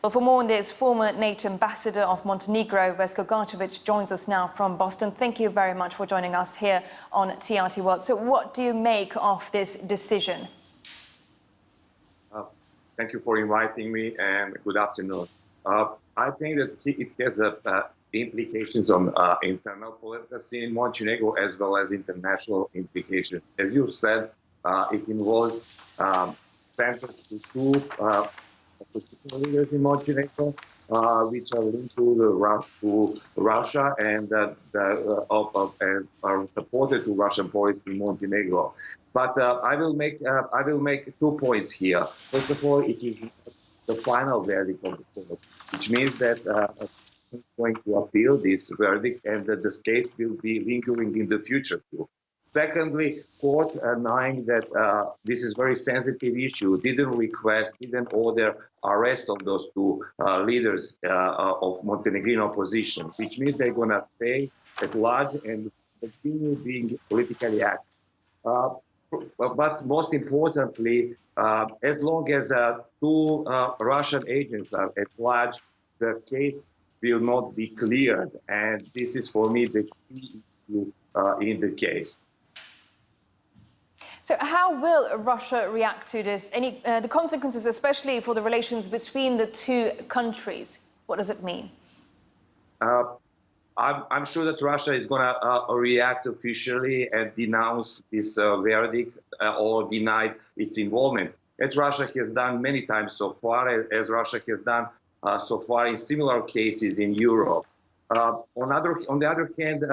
Well, for more on this, former NATO ambassador of Montenegro, Vesko Garcevic, joins us now from Boston. Thank you very much for joining us here on TRT World. So what do you make of this decision? Thank you for inviting me, and good afternoon. I think that it has implications on internal political scene in Montenegro as well as international implications. As you said, it involves sanctions to two opposition leaders in Montenegro, which are linked to Russia and are supported to Russian policy in Montenegro. But I will make 2 points here. First of all, it is the final verdict of the court, which means that I'm going to appeal this verdict, and that this case will be lingering in the future too. Secondly, court, knowing that this is a very sensitive issue, didn't order arrest of those two leaders of Montenegrin opposition, which means they're going to stay at large and continue being politically active. But most importantly, as long as two Russian agents are at large, the case will not be cleared. And this is, for me, the key issue in the case. So how will Russia react to this? The consequences, especially for the relations between the two countries, what does it mean? I'm sure that Russia is going to react officially and denounce this verdict or deny its involvement, as Russia has done many times so far, as Russia has done so far in similar cases in Europe. On the other hand,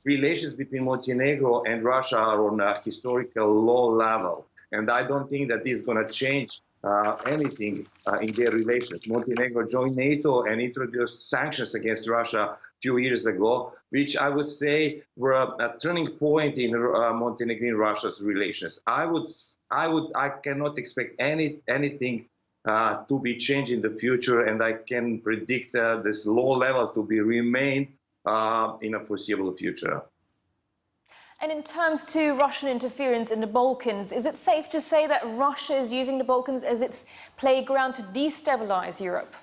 relations between Montenegro and Russia are on a historical low level, and I don't think that this is going to change anything in their relations. Montenegro joined NATO and introduced sanctions against Russia a few years ago, which I would say were a turning point in Montenegrin-Russia's relations. I cannot expect anything to be changed in the future, and I can predict this low level to be remained in a foreseeable future. And in terms to Russian interference in the Balkans, is it safe to say that Russia is using the Balkans as its playground to destabilize Europe?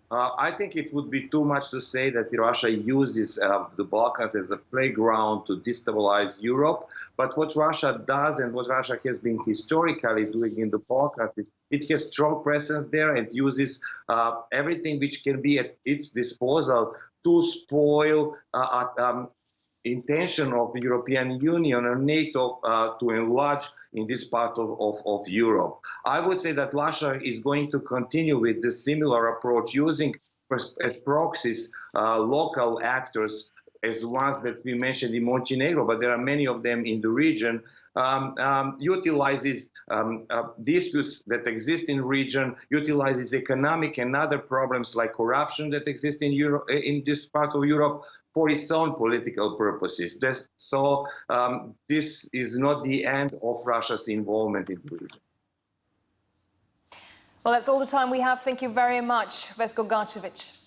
I think it would be too much to say that Russia uses the Balkans as a playground to destabilize Europe. But what Russia does, and what Russia has been historically doing in the Balkans, is it has strong presence there and uses everything which can be at its disposal to spoil intention of the European Union and NATO to enlarge in this part of Europe. I would say that Russia is going to continue with this similar approach, using as proxies local actors, as ones that we mentioned in Montenegro, but there are many of them in the region, utilizes disputes that exist in the region, utilizes economic and other problems like corruption that exist in Europe, in this part of Europe, for its own political purposes. So this is not the end of Russia's involvement in the region. Well, that's all the time we have. Thank you very much, Vesko Garcevic.